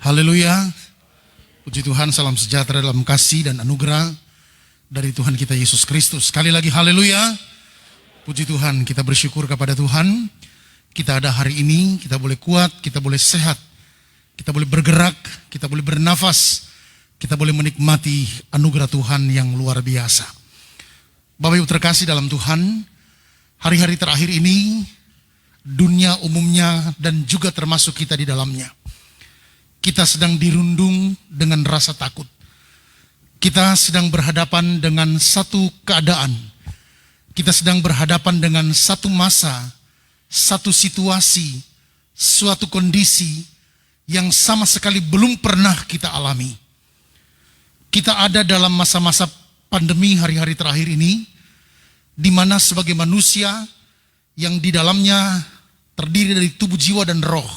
Haleluya. Puji Tuhan, salam sejahtera dalam kasih dan anugerah dari Tuhan kita Yesus Kristus. Sekali lagi haleluya. Puji Tuhan, kita bersyukur kepada Tuhan. Kita ada hari ini, kita boleh kuat, kita boleh sehat, kita boleh bergerak, kita boleh bernafas, kita boleh menikmati anugerah Tuhan yang luar biasa. Bapak Ibu terkasih dalam Tuhan, hari-hari terakhir ini, dunia umumnya dan juga termasuk kita di dalamnya, kita sedang dirundung dengan rasa takut. Kita sedang berhadapan dengan satu keadaan. Kita sedang berhadapan dengan satu masa, satu situasi, suatu kondisi yang sama sekali belum pernah kita alami. Kita ada dalam masa-masa pandemi hari-hari terakhir ini, di mana sebagai manusia yang di dalamnya terdiri dari tubuh, jiwa, dan roh.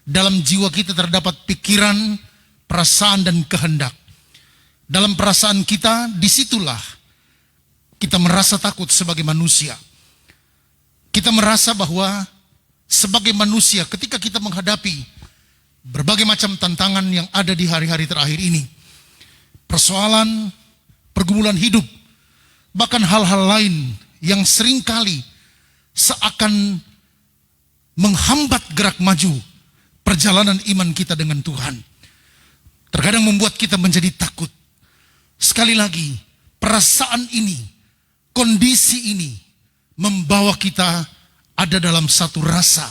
Dalam jiwa kita terdapat pikiran, perasaan, dan kehendak. Dalam perasaan kita, disitulah kita merasa takut sebagai manusia. Kita merasa bahwa sebagai manusia ketika kita menghadapi berbagai macam tantangan yang ada di hari-hari terakhir ini, persoalan, pergumulan hidup, bahkan hal-hal lain yang seringkali seakan menghambat gerak maju perjalanan iman kita dengan Tuhan. Terkadang membuat kita menjadi takut. Sekali lagi, perasaan ini, kondisi ini membawa kita ada dalam satu rasa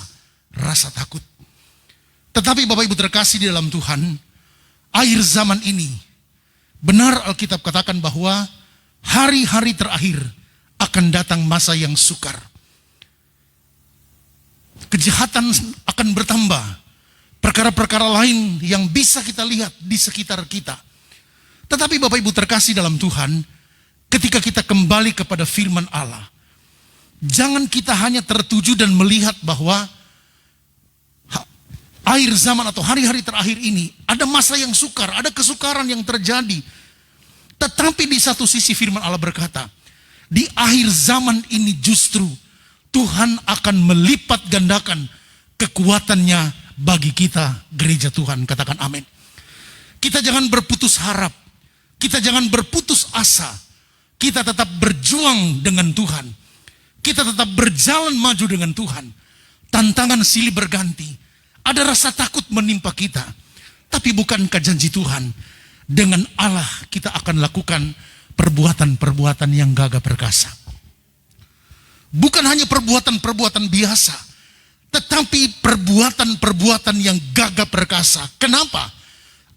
takut. Tetapi Bapak Ibu terkasih di dalam Tuhan, akhir zaman ini, benar Alkitab katakan bahwa hari-hari terakhir akan datang masa yang sukar. Kejahatan akan bertambah. Perkara-perkara lain yang bisa kita lihat di sekitar kita. Tetapi Bapak Ibu terkasih dalam Tuhan, ketika kita kembali kepada firman Allah, jangan kita hanya tertuju dan melihat bahwa akhir zaman atau hari-hari terakhir ini ada masa yang sukar, ada kesukaran yang terjadi. Tetapi di satu sisi firman Allah berkata, di akhir zaman ini justru Tuhan akan melipat gandakan kekuatannya bagi kita, gereja Tuhan. Katakan amin. Kita jangan berputus harap. Kita jangan berputus asa. Kita tetap berjuang dengan Tuhan. Kita tetap berjalan maju dengan Tuhan. Tantangan silih berganti. Ada rasa takut menimpa kita. Tapi bukankah janji Tuhan, dengan Allah kita akan lakukan perbuatan-perbuatan yang gagah perkasa. Bukan hanya perbuatan-perbuatan biasa, tetapi perbuatan-perbuatan yang gagah perkasa. Kenapa?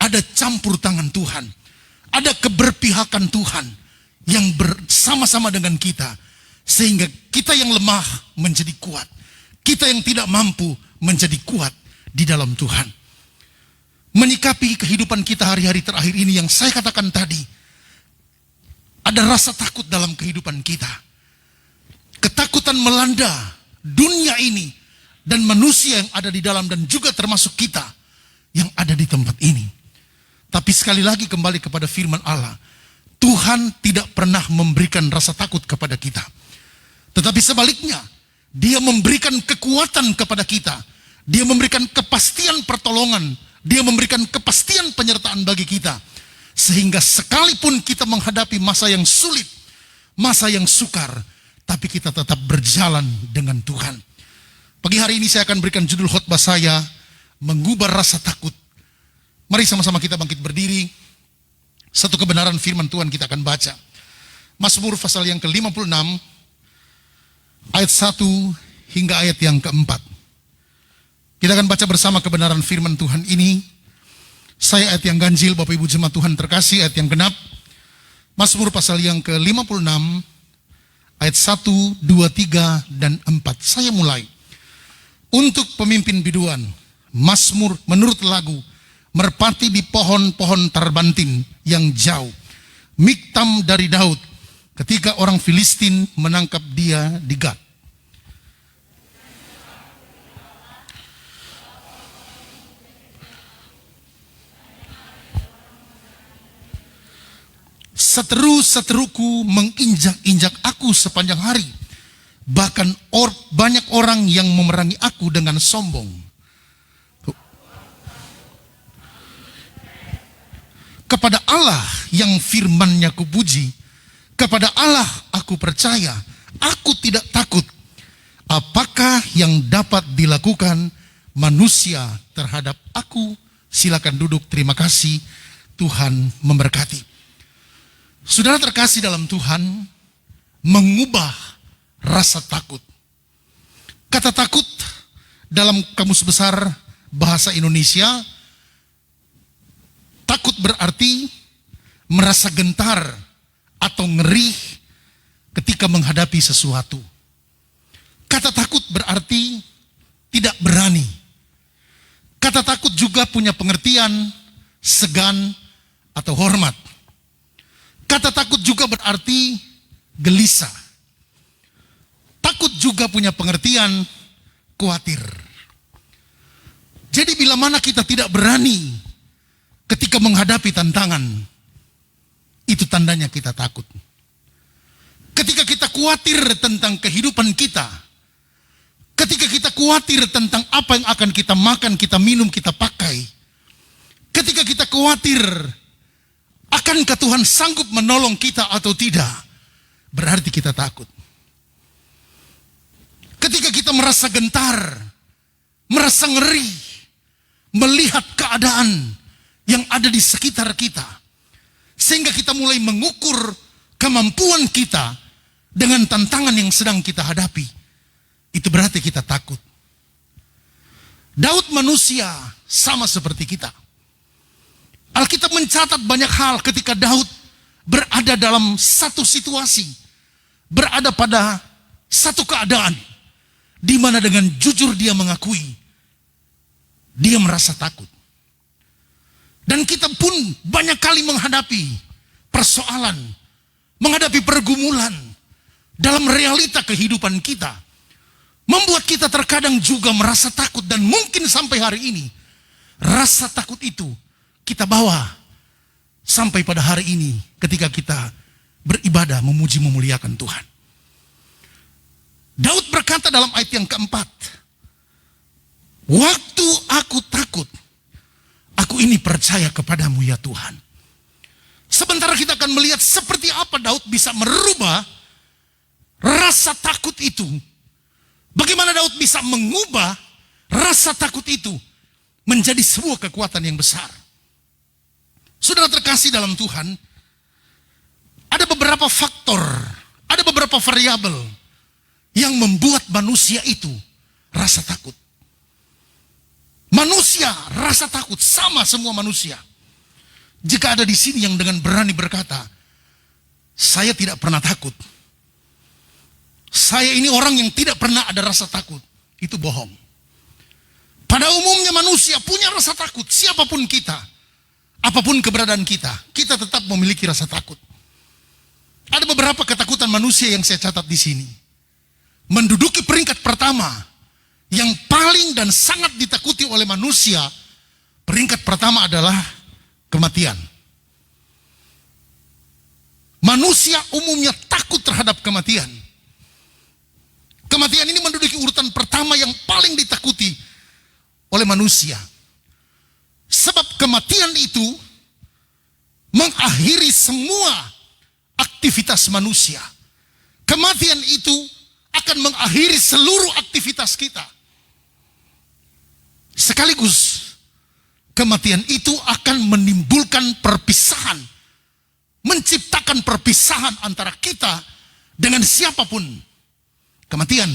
Ada campur tangan Tuhan. Ada keberpihakan Tuhan yang bersama-sama dengan kita. Sehingga kita yang lemah menjadi kuat. Kita yang tidak mampu menjadi kuat di dalam Tuhan. Menyikapi kehidupan kita hari-hari terakhir ini yang saya katakan tadi, ada rasa takut dalam kehidupan kita. Ketakutan melanda dunia ini dan manusia yang ada di dalam dan juga termasuk kita yang ada di tempat ini. Tapi sekali lagi kembali kepada firman Allah, Tuhan tidak pernah memberikan rasa takut kepada kita. Tetapi sebaliknya, Dia memberikan kekuatan kepada kita. Dia memberikan kepastian pertolongan. Dia memberikan kepastian penyertaan bagi kita. Sehingga sekalipun kita menghadapi masa yang sulit, masa yang sukar, tapi kita tetap berjalan dengan Tuhan. Pagi hari ini saya akan berikan judul khotbah saya, mengubah rasa takut. Mari sama-sama kita bangkit berdiri. Satu kebenaran firman Tuhan kita akan baca. Mazmur pasal yang ke-56, ayat 1 hingga ayat yang ke-4. Kita akan baca bersama kebenaran firman Tuhan ini. Saya ayat yang ganjil, Bapak Ibu jemaat Tuhan terkasih, ayat yang genap. Mazmur pasal yang ke-56, ayat 1, 2, 3, dan 4. Saya mulai. Untuk pemimpin biduan, Mazmur menurut lagu, merpati di pohon-pohon tarbantin yang jauh. Miktam dari Daud, ketika orang Filistin menangkap dia di Gat. Seteru-seteruku menginjak-injak aku sepanjang hari. Bahkan banyak orang yang memerangi aku dengan sombong. Kepada Allah yang firman-Nya kupuji, kepada Allah aku percaya, aku tidak takut. Apakah yang dapat dilakukan manusia terhadap aku? Silakan duduk, terima kasih. Tuhan memberkati. Saudara terkasih dalam Tuhan, mengubah rasa takut. Kata takut dalam Kamus Besar Bahasa Indonesia, takut berarti merasa gentar atau ngeri ketika menghadapi sesuatu. Kata takut berarti tidak berani. Kata takut juga punya pengertian segan atau hormat. Kata takut juga berarti gelisah. Takut juga punya pengertian khawatir. Jadi bila mana kita tidak berani ketika menghadapi tantangan, itu tandanya kita takut. Ketika kita khawatir tentang kehidupan kita, ketika kita khawatir tentang apa yang akan kita makan, kita minum, kita pakai, ketika kita khawatir akankah Tuhan sanggup menolong kita atau tidak, berarti kita takut. Ketika kita merasa gentar, merasa ngeri, melihat keadaan yang ada di sekitar kita, sehingga kita mulai mengukur kemampuan kita dengan tantangan yang sedang kita hadapi, itu berarti kita takut. Daud manusia sama seperti kita. Alkitab mencatat banyak hal ketika Daud berada dalam satu situasi, berada pada satu keadaan, di mana dengan jujur dia mengakui, dia merasa takut. Dan kita pun banyak kali menghadapi persoalan, menghadapi pergumulan dalam realita kehidupan kita, membuat kita terkadang juga merasa takut. Dan mungkin sampai hari ini, rasa takut itu kita bawa sampai pada hari ini ketika kita beribadah, memuji, memuliakan Tuhan. Daud berkata dalam ayat yang keempat, waktu aku takut, aku ini percaya kepadamu ya Tuhan. Sebentar kita akan melihat seperti apa Daud bisa merubah rasa takut itu. Bagaimana Daud bisa mengubah rasa takut itu menjadi sebuah kekuatan yang besar. Saudara terkasih dalam Tuhan, ada beberapa faktor, ada beberapa variabel yang membuat manusia itu rasa takut. Manusia rasa takut, sama semua manusia. Jika ada di sini yang dengan berani berkata, saya tidak pernah takut, saya ini orang yang tidak pernah ada rasa takut, itu bohong. Pada umumnya manusia punya rasa takut, siapapun kita, apapun keberadaan kita, kita tetap memiliki rasa takut. Ada beberapa ketakutan manusia yang saya catat di sini. Menduduki peringkat pertama, yang paling dan sangat ditakuti oleh manusia, peringkat pertama adalah kematian. Manusia umumnya takut terhadap kematian. Kematian ini menduduki urutan pertama yang paling ditakuti oleh manusia. Sebab kematian itu mengakhiri semua aktivitas manusia. Kematian itu akan mengakhiri seluruh aktivitas kita. Sekaligus kematian itu akan menimbulkan perpisahan, menciptakan perpisahan antara kita dengan siapapun. Kematian.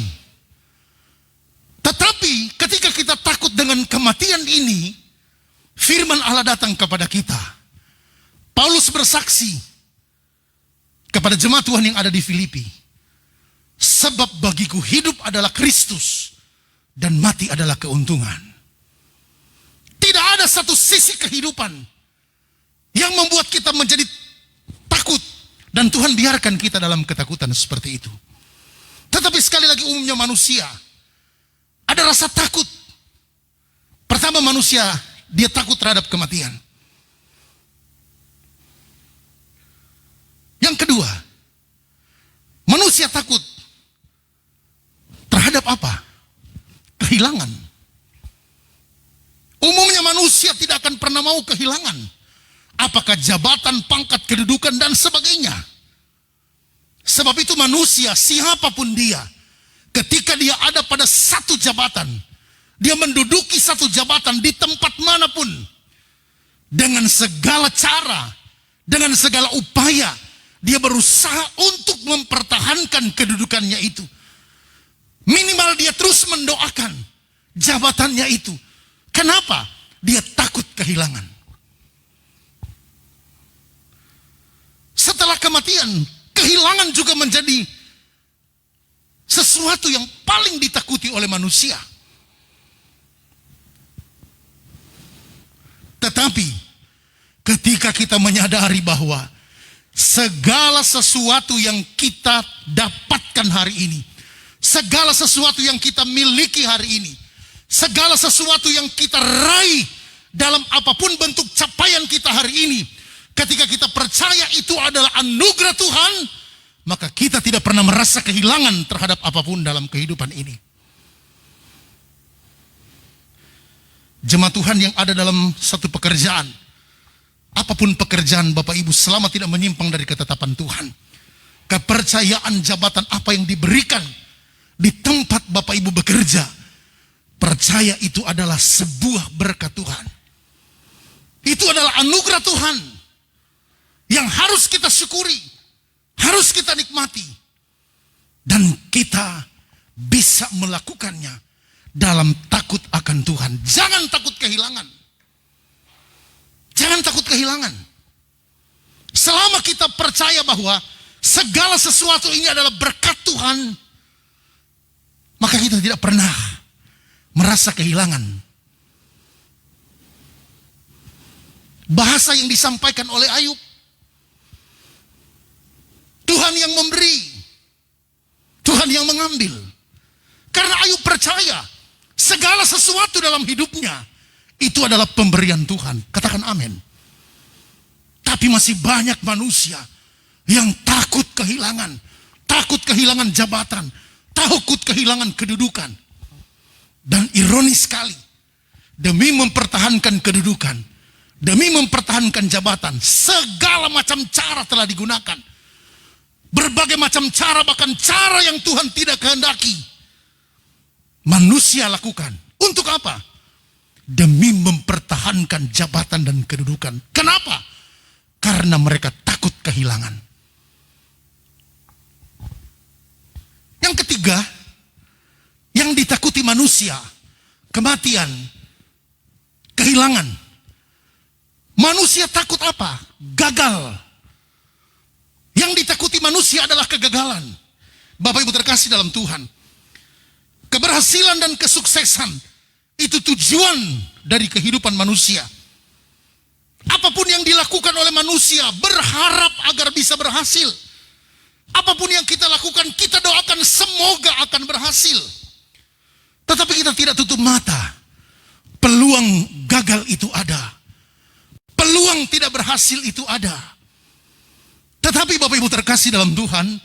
Tetapi ketika kita takut dengan kematian ini, firman Allah datang kepada kita. Paulus bersaksi kepada jemaat Tuhan yang ada di Filipi, sebab bagiku hidup adalah Kristus dan mati adalah keuntungan. Tidak ada satu sisi kehidupan yang membuat kita menjadi takut, dan Tuhan biarkan kita dalam ketakutan seperti itu. Tetapi sekali lagi umumnya manusia ada rasa takut. Pertama, manusia dia takut terhadap kematian. Yang kedua, manusia takut terhadap apa? Kehilangan. Umumnya manusia tidak akan pernah mau kehilangan. apakah jabatan, pangkat, kedudukan, dan sebagainya. Sebab itu manusia, siapapun dia, ketika dia ada pada satu jabatan, dia menduduki satu jabatan di tempat manapun, dengan segala cara, dengan segala upaya, dia berusaha untuk mempertahankan kedudukannya itu. Minimal dia terus mendoakan jabatannya itu. Kenapa? Dia takut kehilangan. Setelah kematian, kehilangan juga menjadi sesuatu yang paling ditakuti oleh manusia. Tetapi ketika kita menyadari bahwa segala sesuatu yang kita dapatkan hari ini, segala sesuatu yang kita miliki hari ini, segala sesuatu yang kita raih dalam apapun bentuk capaian kita hari ini, ketika kita percaya itu adalah anugerah Tuhan, maka kita tidak pernah merasa kehilangan terhadap apapun dalam kehidupan ini. Jemaat Tuhan yang ada dalam satu pekerjaan, apapun pekerjaan Bapak Ibu, selama tidak menyimpang dari ketetapan Tuhan, kepercayaan jabatan apa yang diberikan di tempat Bapak Ibu bekerja, percaya itu adalah sebuah berkat Tuhan. Itu adalah anugerah Tuhan yang harus kita syukuri, harus kita nikmati, dan kita bisa melakukannya dalam takut akan Tuhan. Jangan takut kehilangan. Jangan takut kehilangan. Selama kita percaya bahwa segala sesuatu ini adalah berkat Tuhan, maka kita tidak pernah merasa kehilangan. Bahasa yang disampaikan oleh Ayub, Tuhan yang memberi, Tuhan yang mengambil. Karena Ayub percaya segala sesuatu dalam hidupnya itu adalah pemberian Tuhan. Katakan amin. Tapi masih banyak manusia yang takut kehilangan jabatan, takut kehilangan kedudukan. Dan ironis sekali, demi mempertahankan kedudukan, demi mempertahankan jabatan, segala macam cara telah digunakan. Berbagai macam cara, bahkan cara yang Tuhan tidak kehendaki, manusia lakukan. Untuk apa? Demi mempertahankan jabatan dan kedudukan. Kenapa? Karena mereka takut kehilangan. Yang ketiga, yang ditakuti manusia, kematian, kehilangan. Manusia takut apa? Gagal. Yang ditakuti manusia adalah kegagalan. Bapak Ibu terkasih dalam Tuhan, keberhasilan dan kesuksesan itu tujuan dari kehidupan manusia. Apapun yang dilakukan oleh manusia, berharap agar bisa berhasil. Apapun yang kita lakukan, kita doakan semoga akan berhasil. Tetapi kita tidak tutup mata. Peluang gagal itu ada. Peluang tidak berhasil itu ada. Tetapi Bapak Ibu terkasih dalam Tuhan,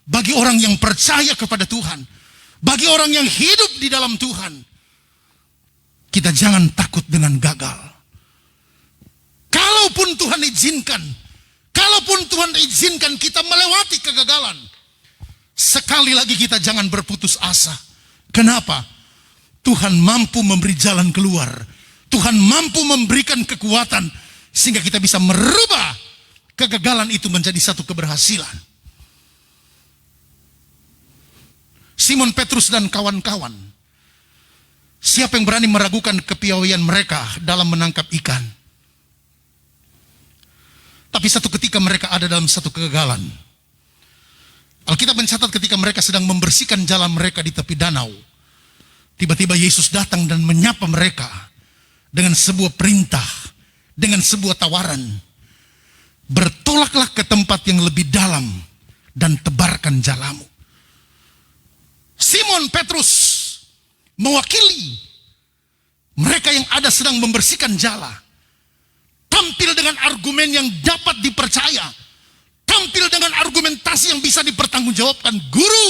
bagi orang yang percaya kepada Tuhan, bagi orang yang hidup di dalam Tuhan, kita jangan takut dengan gagal. Kalaupun Tuhan izinkan kita melewati kegagalan, sekali lagi kita jangan berputus asa. Kenapa? Tuhan mampu memberi jalan keluar. Tuhan mampu memberikan kekuatan sehingga kita bisa merubah kegagalan itu menjadi satu keberhasilan. Simon Petrus dan kawan-kawan, siapa yang berani meragukan kepiawaian mereka dalam menangkap ikan? Tapi satu ketika mereka ada dalam satu kegagalan. Alkitab mencatat ketika mereka sedang membersihkan jalan mereka di tepi danau, tiba-tiba Yesus datang dan menyapa mereka dengan sebuah perintah, dengan sebuah tawaran. Bertolaklah ke tempat yang lebih dalam dan tebarkan jalamu. Simon Petrus mewakili mereka yang ada sedang membersihkan jala, tampil dengan argumen yang dapat dipercaya, tampil dengan argumentasi yang bisa dipertanggungjawabkan. Guru,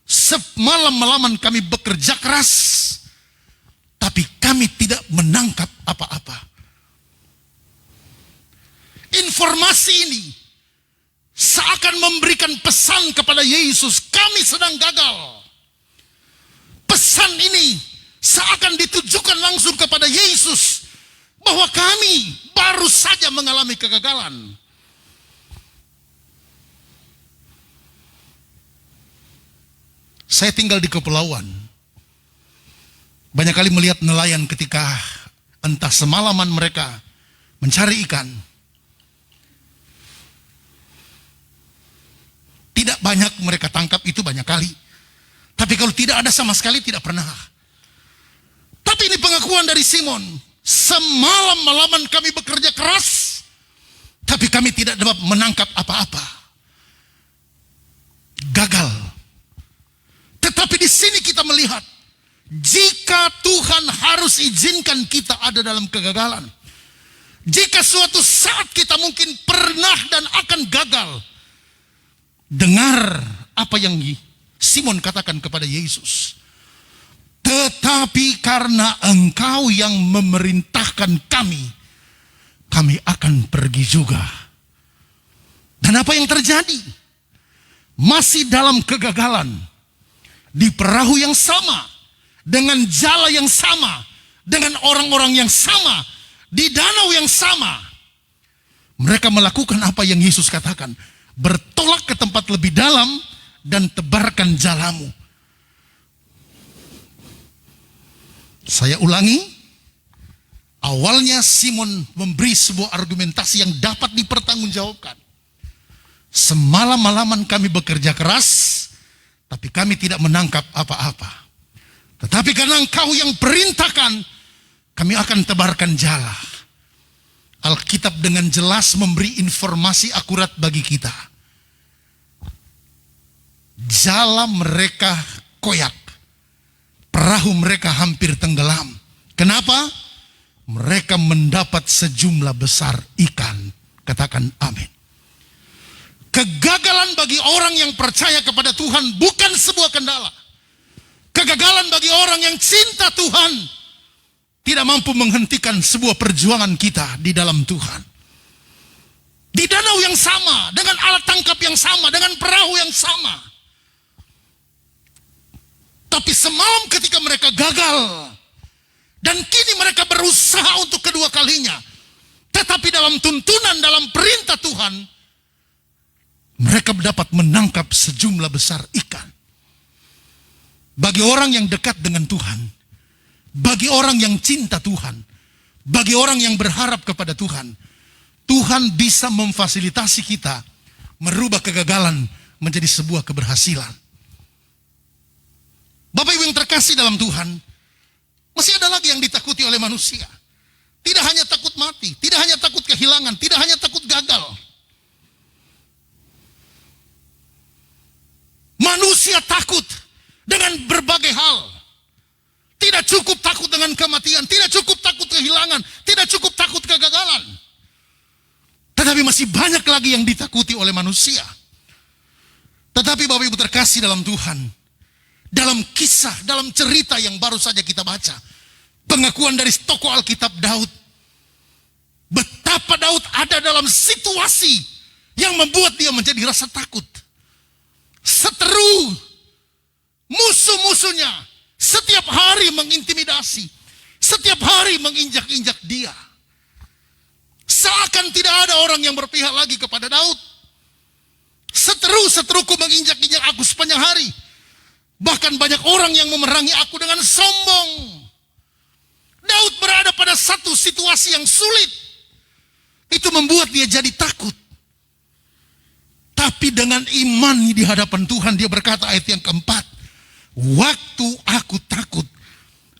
semalam-malaman kami bekerja keras, tapi kami tidak menangkap apa-apa. informasi ini seakan memberikan pesan kepada Yesus, kami sedang gagal. Pesan ini seakan ditujukan langsung kepada Yesus, bahwa kami baru saja mengalami kegagalan. Saya tinggal di kepulauan. Banyak kali melihat nelayan ketika entah semalaman mereka mencari ikan. Tidak banyak mereka tangkap, itu banyak kali. Tapi kalau tidak ada sama sekali, tidak pernah. Tapi ini pengakuan dari Simon. Semalam-malaman kami bekerja keras, tapi kami tidak dapat menangkap apa-apa. Gagal. Tetapi di sini kita melihat, jika Tuhan harus izinkan kita ada dalam kegagalan, jika suatu saat kita mungkin pernah dan akan gagal, dengar apa yang Simon katakan kepada Yesus. Tetapi karena Engkau yang memerintahkan kami, kami akan pergi juga. Dan apa yang terjadi? Masih dalam kegagalan, di perahu yang sama, dengan jala yang sama, dengan orang-orang yang sama, di danau yang sama, mereka melakukan apa yang Yesus katakan. Bertolak ke tempat lebih dalam dan tebarkan jalamu. Saya ulangi, awalnya Simon memberi sebuah argumentasi yang dapat dipertanggungjawabkan. Semalam-malaman kami bekerja keras, tapi kami tidak menangkap apa-apa. Tetapi karena Engkau yang perintahkan, kami akan tebarkan jala. Alkitab dengan jelas memberi informasi akurat bagi kita. Jala mereka koyak. Perahu mereka hampir tenggelam. Kenapa? Mereka mendapat sejumlah besar ikan. Katakan amin. Kegagalan bagi orang yang percaya kepada Tuhan bukan sebuah kendala. Kegagalan bagi orang yang cinta Tuhan tidak mampu menghentikan sebuah perjuangan kita di dalam Tuhan. Di danau yang sama, dengan alat tangkap yang sama, dengan perahu yang sama. Tapi semalam ketika mereka gagal, dan kini mereka berusaha untuk kedua kalinya, tetapi dalam tuntunan, dalam perintah Tuhan, mereka dapat menangkap sejumlah besar ikan. Bagi orang yang dekat dengan Tuhan, bagi orang yang cinta Tuhan, bagi orang yang berharap kepada Tuhan, Tuhan bisa memfasilitasi kita merubah kegagalan menjadi sebuah keberhasilan. Bapak Ibu yang terkasih dalam Tuhan, masih ada lagi yang ditakuti oleh manusia. Tidak hanya takut mati, tidak hanya takut kehilangan, tidak hanya takut gagal. Manusia takut dengan berbagai hal. Tidak cukup takut dengan kematian, tidak cukup takut kehilangan, tidak cukup takut kegagalan. Tetapi masih banyak lagi yang ditakuti oleh manusia. Tetapi Bapak Ibu terkasih dalam Tuhan, dalam kisah, dalam cerita yang baru saja kita baca, pengakuan dari tokoh Alkitab Daud, betapa Daud ada dalam situasi yang membuat dia menjadi rasa takut. Seteru, musuh-musuhnya setiap hari mengintimidasi, setiap hari menginjak-injak dia. Seakan tidak ada orang yang berpihak lagi kepada Daud. Seteru-seteruku menginjak-injak aku sepanjang hari. Bahkan banyak orang yang memerangi aku dengan sombong. Daud berada pada satu situasi yang sulit. Itu membuat dia jadi takut. Tapi dengan iman di hadapan Tuhan, dia berkata ayat yang keempat, waktu aku takut,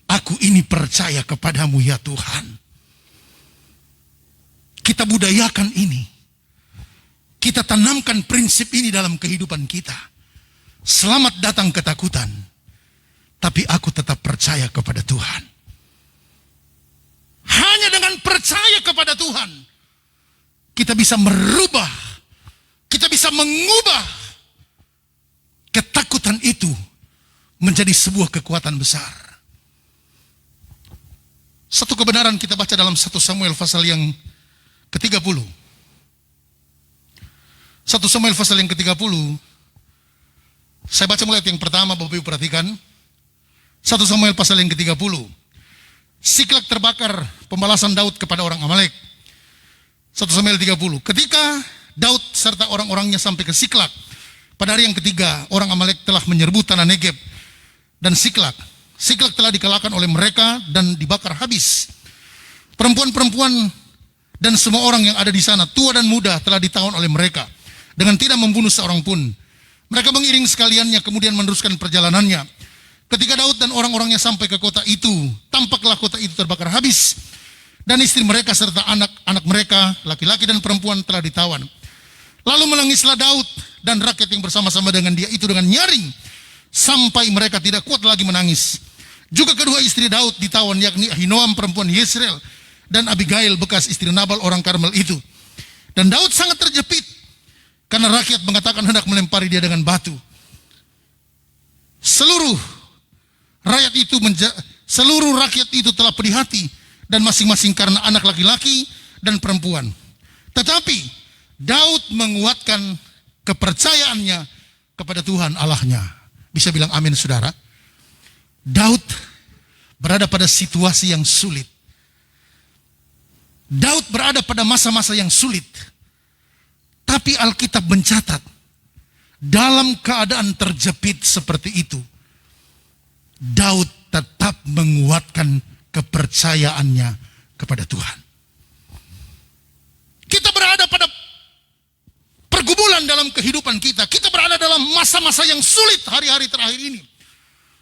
aku ini percaya kepadamu ya Tuhan. Kita budayakan ini. Kita tanamkan prinsip ini dalam kehidupan kita. Selamat datang ketakutan, tapi aku tetap percaya kepada Tuhan. Hanya dengan percaya kepada Tuhan, kita bisa merubah, kita bisa mengubah ketakutan itu menjadi sebuah kekuatan besar. Satu kebenaran kita baca dalam 1 Samuel pasal yang ke-30. 1 Samuel pasal yang ke-30. Saya baca mulai ayat yang pertama, Bapak Ibu perhatikan. 1 Samuel pasal yang ke-30. Siklak terbakar, pembalasan Daud kepada orang Amalek. 1 Samuel 30. Ketika Daud serta orang-orangnya sampai ke Siklak, pada hari yang ketiga, orang Amalek telah menyerbu tanah Negeb dan Siklak. Siklak telah dikalahkan oleh mereka dan dibakar habis. Perempuan-perempuan dan semua orang yang ada di sana, tua dan muda, telah ditawan oleh mereka dengan tidak membunuh seorang pun. Mereka mengiring sekaliannya kemudian meneruskan perjalanannya. Ketika Daud dan orang-orangnya sampai ke kota itu, tampaklah kota itu terbakar habis. Dan istri mereka serta anak-anak mereka, laki-laki dan perempuan telah ditawan. Lalu menangislah Daud dan rakyat yang bersama-sama dengan dia itu dengan nyaring, sampai mereka tidak kuat lagi menangis. Juga kedua istri Daud ditawan, yakni Ahinoam perempuan Yezreel dan Abigail bekas istri Nabal orang Karmel itu. Dan Daud sangat terjepit, karena rakyat mengatakan hendak melempari dia dengan batu. Seluruh rakyat itu telah pedih hati, dan masing-masing karena anak laki-laki dan perempuan. Tetapi Daud menguatkan kepercayaannya kepada Tuhan Allahnya. Bisa bilang amin, saudara? Daud berada pada situasi yang sulit. Daud berada pada masa-masa yang sulit. Tapi Alkitab mencatat, dalam keadaan terjepit seperti itu, Daud tetap menguatkan kepercayaannya kepada Tuhan. Kita berada pada pergumulan dalam kehidupan kita. Kita berada dalam masa-masa yang sulit hari-hari terakhir ini.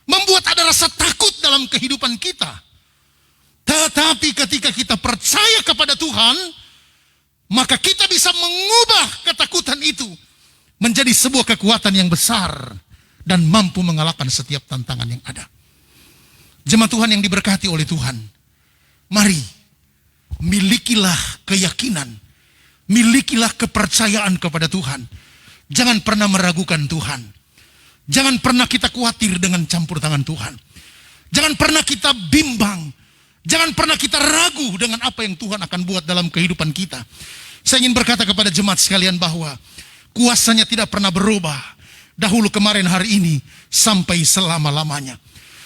Membuat ada rasa takut dalam kehidupan kita. Tetapi ketika kita percaya kepada Tuhan, maka kita bisa mengubah ketakutan itu menjadi sebuah kekuatan yang besar dan mampu mengalahkan setiap tantangan yang ada. Jemaat Tuhan yang diberkati oleh Tuhan, mari milikilah keyakinan, milikilah kepercayaan kepada Tuhan. Jangan pernah meragukan Tuhan. Jangan pernah kita khawatir dengan campur tangan Tuhan. Jangan pernah kita bimbang. Jangan pernah kita ragu dengan apa yang Tuhan akan buat dalam kehidupan kita. Saya ingin berkata kepada jemaat sekalian bahwa kuasanya tidak pernah berubah. Dahulu, kemarin, hari ini, sampai selama-lamanya.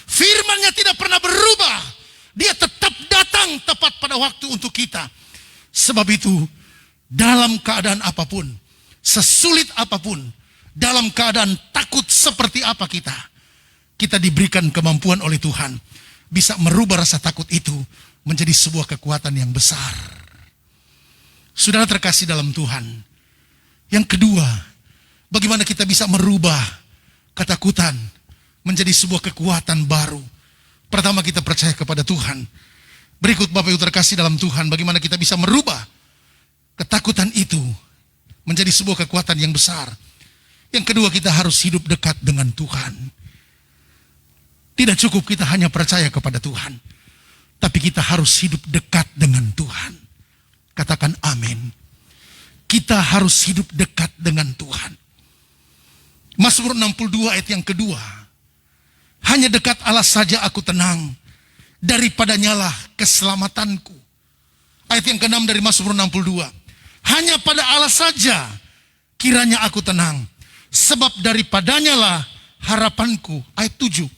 Firman-Nya tidak pernah berubah. Dia tetap datang tepat pada waktu untuk kita. Sebab itu, dalam keadaan apapun, sesulit apapun, dalam keadaan takut seperti apa kita diberikan kemampuan oleh Tuhan, bisa merubah rasa takut itu menjadi sebuah kekuatan yang besar. Saudara terkasih dalam Tuhan, yang kedua, bagaimana kita bisa merubah ketakutan menjadi sebuah kekuatan baru. Pertama, kita percaya kepada Tuhan. Berikut, Bapak Ibu terkasih dalam Tuhan, bagaimana kita bisa merubah ketakutan itu menjadi sebuah kekuatan yang besar. Yang kedua, kita harus hidup dekat dengan Tuhan. Tidak cukup kita hanya percaya kepada Tuhan, tapi kita harus hidup dekat dengan Tuhan. Katakan amin. Kita harus hidup dekat dengan Tuhan. Mazmur 62 ayat yang kedua. Hanya dekat Allah saja aku tenang, daripadanya lah keselamatanku. Ayat yang ke-6 dari Mazmur 62. Hanya pada Allah saja kiranya aku tenang, sebab daripadanya lah harapanku. Ayat 7.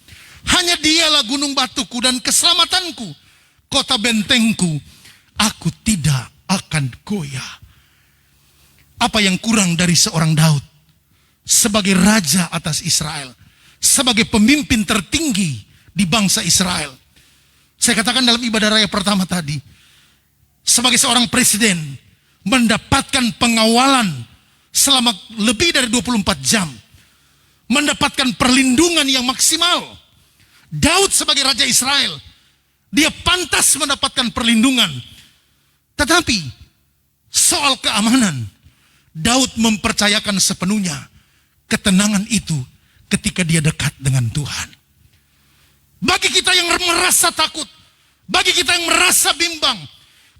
Hanya dialah gunung batuku dan keselamatanku, kota bentengku, aku tidak akan goyah. Apa yang kurang dari seorang Daud sebagai raja atas Israel, sebagai pemimpin tertinggi di bangsa Israel? Saya katakan dalam ibadah raya pertama tadi, sebagai seorang presiden, mendapatkan pengawalan selama lebih dari 24 jam, mendapatkan perlindungan yang maksimal. Daud sebagai raja Israel, dia pantas mendapatkan perlindungan. Tetapi soal keamanan, Daud mempercayakan sepenuhnya ketenangan itu ketika dia dekat dengan Tuhan. Bagi kita yang merasa takut, bagi kita yang merasa bimbang,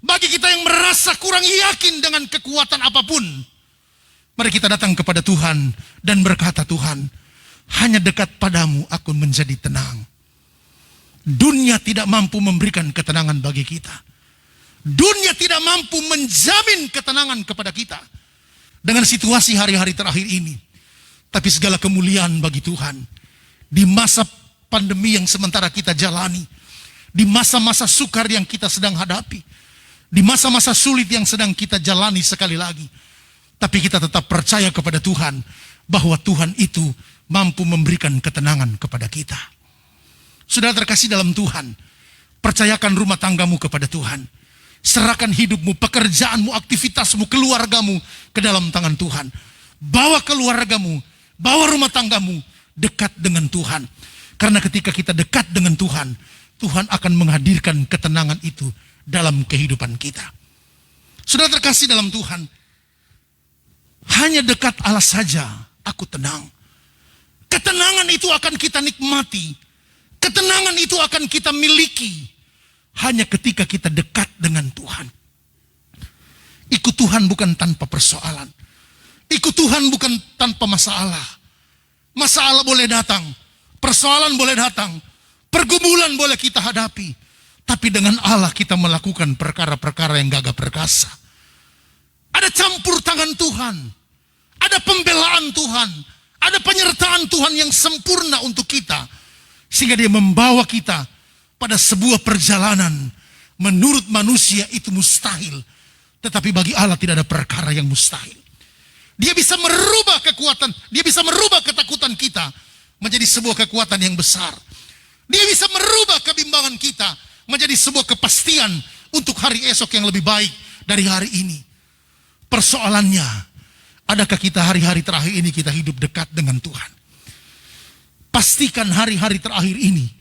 bagi kita yang merasa kurang yakin dengan kekuatan apapun, mari kita datang kepada Tuhan dan berkata, Tuhan, hanya dekat padamu aku menjadi tenang. Dunia tidak mampu memberikan ketenangan bagi kita. Dunia tidak mampu menjamin ketenangan kepada kita. dengan situasi hari-hari terakhir ini. Tapi segala kemuliaan bagi Tuhan. Di masa pandemi yang sementara kita jalani, di masa-masa sukar yang kita sedang hadapi, di masa-masa sulit yang sedang kita jalani sekali lagi, tapi kita tetap percaya kepada Tuhan, bahwa Tuhan itu mampu memberikan ketenangan kepada kita. Saudara terkasih dalam Tuhan, percayakan rumah tanggamu kepada Tuhan. Serahkan hidupmu, pekerjaanmu, aktivitasmu, keluargamu ke dalam tangan Tuhan. Bawa keluargamu, bawa rumah tanggamu dekat dengan Tuhan. Karena ketika kita dekat dengan Tuhan, Tuhan akan menghadirkan ketenangan itu dalam kehidupan kita. Saudara terkasih dalam Tuhan, hanya dekat Allah saja aku tenang. Ketenangan itu akan kita nikmati. Ketenangan itu akan kita miliki hanya ketika kita dekat dengan Tuhan. Ikut Tuhan bukan tanpa persoalan. Ikut Tuhan bukan tanpa masalah. Masalah boleh datang, persoalan boleh datang, pergumulan boleh kita hadapi. Tapi dengan Allah kita melakukan perkara-perkara yang gagah perkasa. Ada campur tangan Tuhan, ada pembelaan Tuhan, ada penyertaan Tuhan yang sempurna untuk kita. Sehingga dia membawa kita pada sebuah perjalanan. Menurut manusia itu mustahil, tetapi bagi Allah tidak ada perkara yang mustahil. Dia bisa merubah kekuatan, dia bisa merubah ketakutan kita menjadi sebuah kekuatan yang besar. Dia bisa merubah kebimbangan kita menjadi sebuah kepastian untuk hari esok yang lebih baik dari hari ini. Persoalannya, adakah kita hari-hari terakhir ini kita hidup dekat dengan Tuhan? Pastikan hari-hari terakhir ini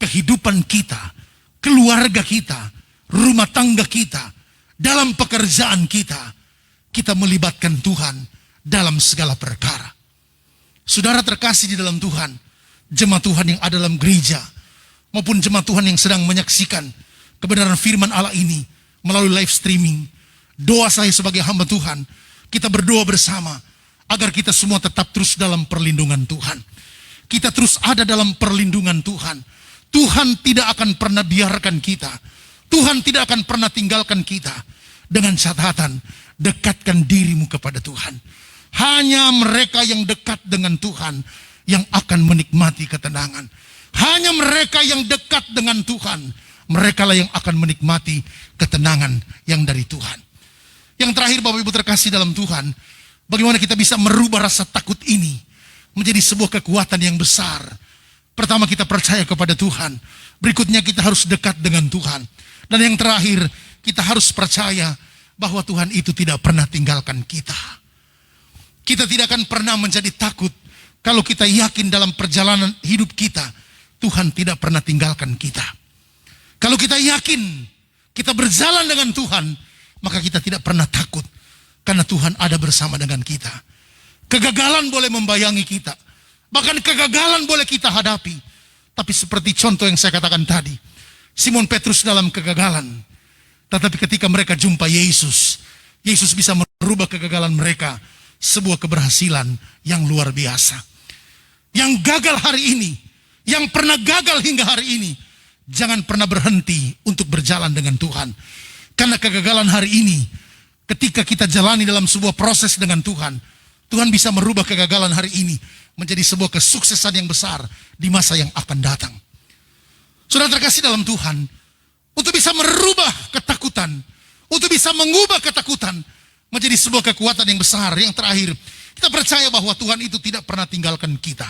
kehidupan kita, keluarga kita, rumah tangga kita, dalam pekerjaan kita, kita melibatkan Tuhan dalam segala perkara. Saudara terkasih di dalam Tuhan, jemaat Tuhan yang ada dalam gereja, maupun jemaat Tuhan yang sedang menyaksikan kebenaran firman Allah ini melalui live streaming, doa saya sebagai hamba Tuhan, kita berdoa bersama agar kita semua tetap terus dalam perlindungan Tuhan. Kita terus ada dalam perlindungan Tuhan. Tuhan tidak akan pernah biarkan kita. Tuhan tidak akan pernah tinggalkan kita. Dengan catatan, dekatkan dirimu kepada Tuhan. Hanya mereka yang dekat dengan Tuhan yang akan menikmati ketenangan. Hanya mereka yang dekat dengan Tuhan, mereka lah yang akan menikmati ketenangan yang dari Tuhan. Yang terakhir, Bapak Ibu terkasih dalam Tuhan, bagaimana kita bisa merubah rasa takut ini menjadi sebuah kekuatan yang besar. Pertama, kita percaya kepada Tuhan. Berikutnya, kita harus dekat dengan Tuhan. Dan yang terakhir, kita harus percaya bahwa Tuhan itu tidak pernah tinggalkan kita. Kita tidak akan pernah menjadi takut kalau kita yakin dalam perjalanan hidup kita, Tuhan tidak pernah tinggalkan kita. Kalau kita yakin kita berjalan dengan Tuhan, maka kita tidak pernah takut karena Tuhan ada bersama dengan kita. Kegagalan boleh membayangi kita, bahkan kegagalan boleh kita hadapi. Tapi seperti contoh yang saya katakan tadi, Simon Petrus dalam kegagalan, tetapi ketika mereka jumpa Yesus, Yesus bisa merubah kegagalan mereka sebuah keberhasilan yang luar biasa. Yang gagal hari ini, yang pernah gagal hingga hari ini, jangan pernah berhenti untuk berjalan dengan Tuhan. Karena kegagalan hari ini, ketika kita jalani dalam sebuah proses dengan Tuhan, Tuhan bisa merubah kegagalan hari ini menjadi sebuah kesuksesan yang besar di masa yang akan datang. Saudara terkasih dalam Tuhan, untuk bisa merubah ketakutan, untuk bisa mengubah ketakutan menjadi sebuah kekuatan yang besar. Yang terakhir, kita percaya bahwa Tuhan itu tidak pernah tinggalkan kita.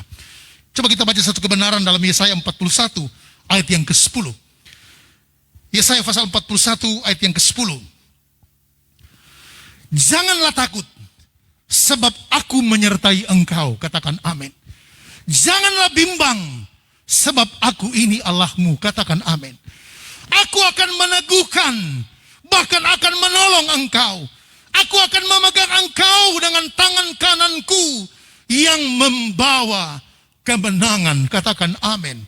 Coba kita baca satu kebenaran dalam Yesaya 41 ayat yang ke-10. Yesaya pasal 41 ayat yang ke-10. Janganlah takut, sebab aku menyertai engkau. Katakan amin. Janganlah bimbang, sebab aku ini Allahmu. Katakan amin. Aku akan meneguhkan, bahkan akan menolong engkau. Aku akan memegang engkau dengan tangan kananku yang membawa kemenangan. Katakan amin.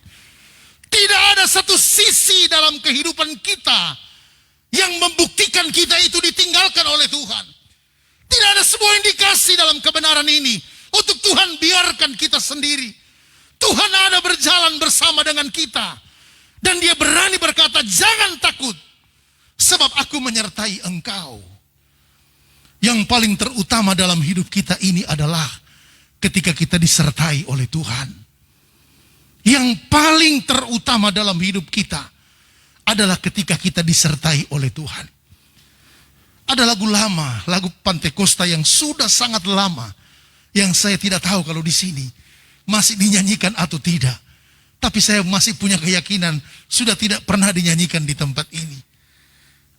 Tidak ada satu sisi dalam kehidupan kita yang membuktikan kita itu ditinggalkan oleh Tuhan. Tidak ada sebuah indikasi dalam kebenaran ini untuk Tuhan biarkan kita sendiri. Tuhan ada berjalan bersama dengan kita. Dan dia berani berkata, jangan takut, sebab aku menyertai engkau. Yang paling terutama dalam hidup kita ini adalah ketika kita disertai oleh Tuhan. Yang paling terutama dalam hidup kita adalah ketika kita disertai oleh Tuhan. Ada lagu lama, lagu Pantekosta yang sudah sangat lama, yang saya tidak tahu kalau di sini masih dinyanyikan atau tidak. Tapi saya masih punya keyakinan sudah tidak pernah dinyanyikan di tempat ini.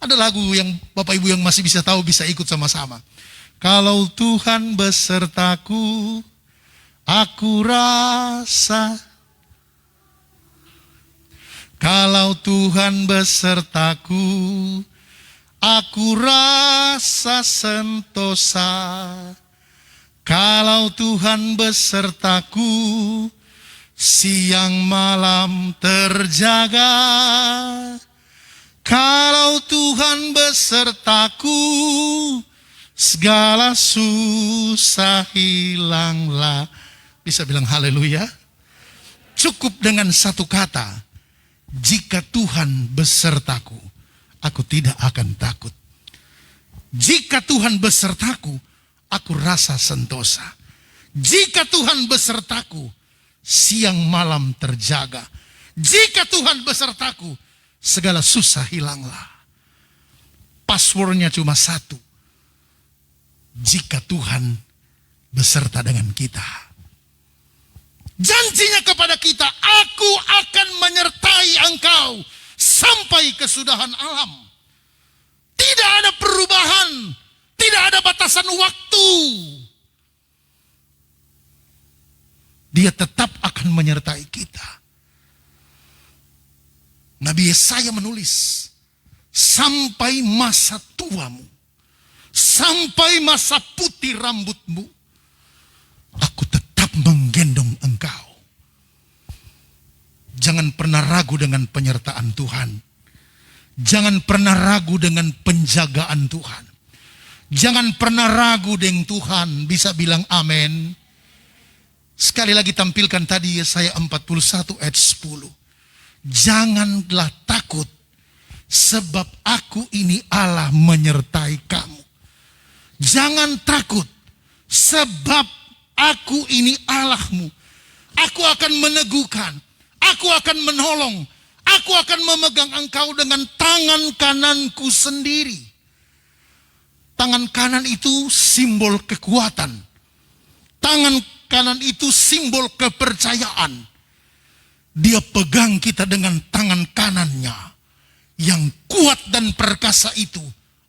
Ada lagu yang Bapak Ibu yang masih bisa tahu bisa ikut sama-sama. Kalau Tuhan besertaku, aku rasa. Kalau Tuhan besertaku, aku rasa sentosa. Kalau Tuhan besertaku, siang malam terjaga. Kalau Tuhan besertaku, segala susah hilanglah. Bisa bilang haleluya? Cukup dengan satu kata. Jika Tuhan besertaku, aku tidak akan takut. Jika Tuhan besertaku, aku rasa sentosa. Jika Tuhan besertaku, siang malam terjaga. Jika Tuhan besertaku, segala susah hilanglah. Passwordnya cuma satu. Jika Tuhan beserta dengan kita. Janjinya kepada kita, aku akan menyertai engkau sampai kesudahan alam. Tidak ada perubahan, tidak ada batasan waktu. Dia tetap akan menyertai kita. Nabi Yesaya menulis, sampai masa tuamu, sampai masa putih rambutmu, aku tetap menggendong engkau. Jangan pernah ragu dengan penyertaan Tuhan. Jangan pernah ragu dengan penjagaan Tuhan. Jangan pernah ragu dengan Tuhan. Bisa bilang amin. Sekali lagi tampilkan tadi Yesaya 41 ayat 10. Janganlah takut, sebab aku ini Allah menyertai kamu. Jangan takut, sebab aku ini Allahmu. Aku akan meneguhkan, aku akan menolong, aku akan memegang engkau dengan tangan kananku sendiri. Tangan kanan itu simbol kekuatan. Tangan kanan itu simbol kepercayaan. Dia pegang kita dengan tangan kanannya yang kuat dan perkasa itu.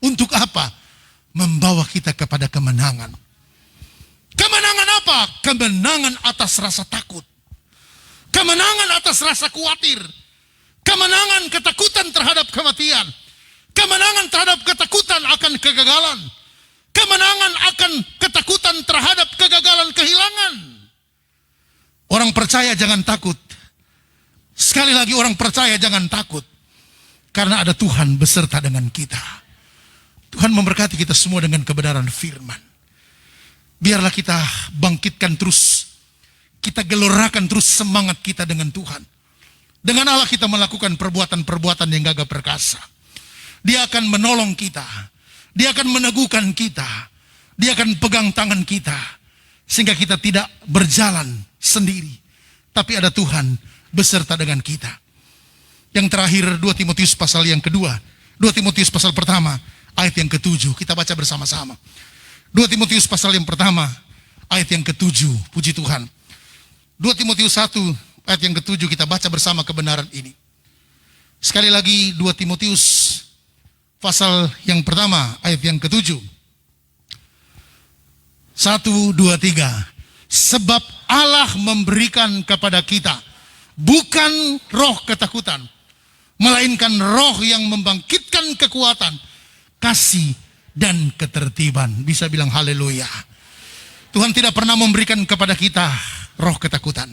Untuk apa? Membawa kita kepada kemenangan. Kemenangan apa? Kemenangan atas rasa takut. Kemenangan atas rasa khawatir. Kemenangan ketakutan terhadap kematian. Kemenangan terhadap ketakutan akan kegagalan. Kemenangan akan ketakutan terhadap kegagalan kehilangan. Orang percaya jangan takut. Sekali lagi orang percaya jangan takut. Karena ada Tuhan beserta dengan kita. Tuhan memberkati kita semua dengan kebenaran firman. Biarlah kita bangkitkan terus. Kita gelorakan terus semangat kita dengan Tuhan. Dengan Allah kita melakukan perbuatan-perbuatan yang gagah perkasa. Dia akan menolong kita. Dia akan meneguhkan kita. Dia akan pegang tangan kita. Sehingga kita tidak berjalan sendiri. Tapi ada Tuhan beserta dengan kita. Yang terakhir 2 Timotius pasal yang kedua. 2 Timotius pasal pertama ayat yang ke-7. Kita baca bersama-sama. 2 Timotius pasal yang pertama ayat yang ke-7. Puji Tuhan. 2 Timotius 1 ayat yang ke-7 kita baca bersama kebenaran ini. Sekali lagi 2 Timotius pasal yang pertama ayat yang ke-7. 1, 2, 3. Sebab Allah memberikan kepada kita bukan roh ketakutan, melainkan roh yang membangkitkan kekuatan, kasih, dan ketertiban. Bisa bilang haleluya. Tuhan tidak pernah memberikan kepada kita roh ketakutan.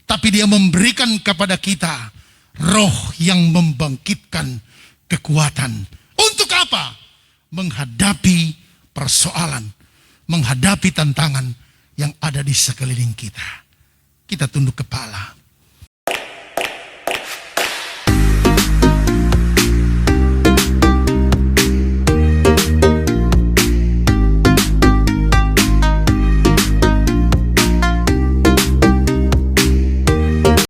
Tapi Dia memberikan kepada kita roh yang membangkitkan kekuatan. Untuk apa? Menghadapi persoalan, menghadapi tantangan yang ada di sekeliling kita. Kita tunduk kepala.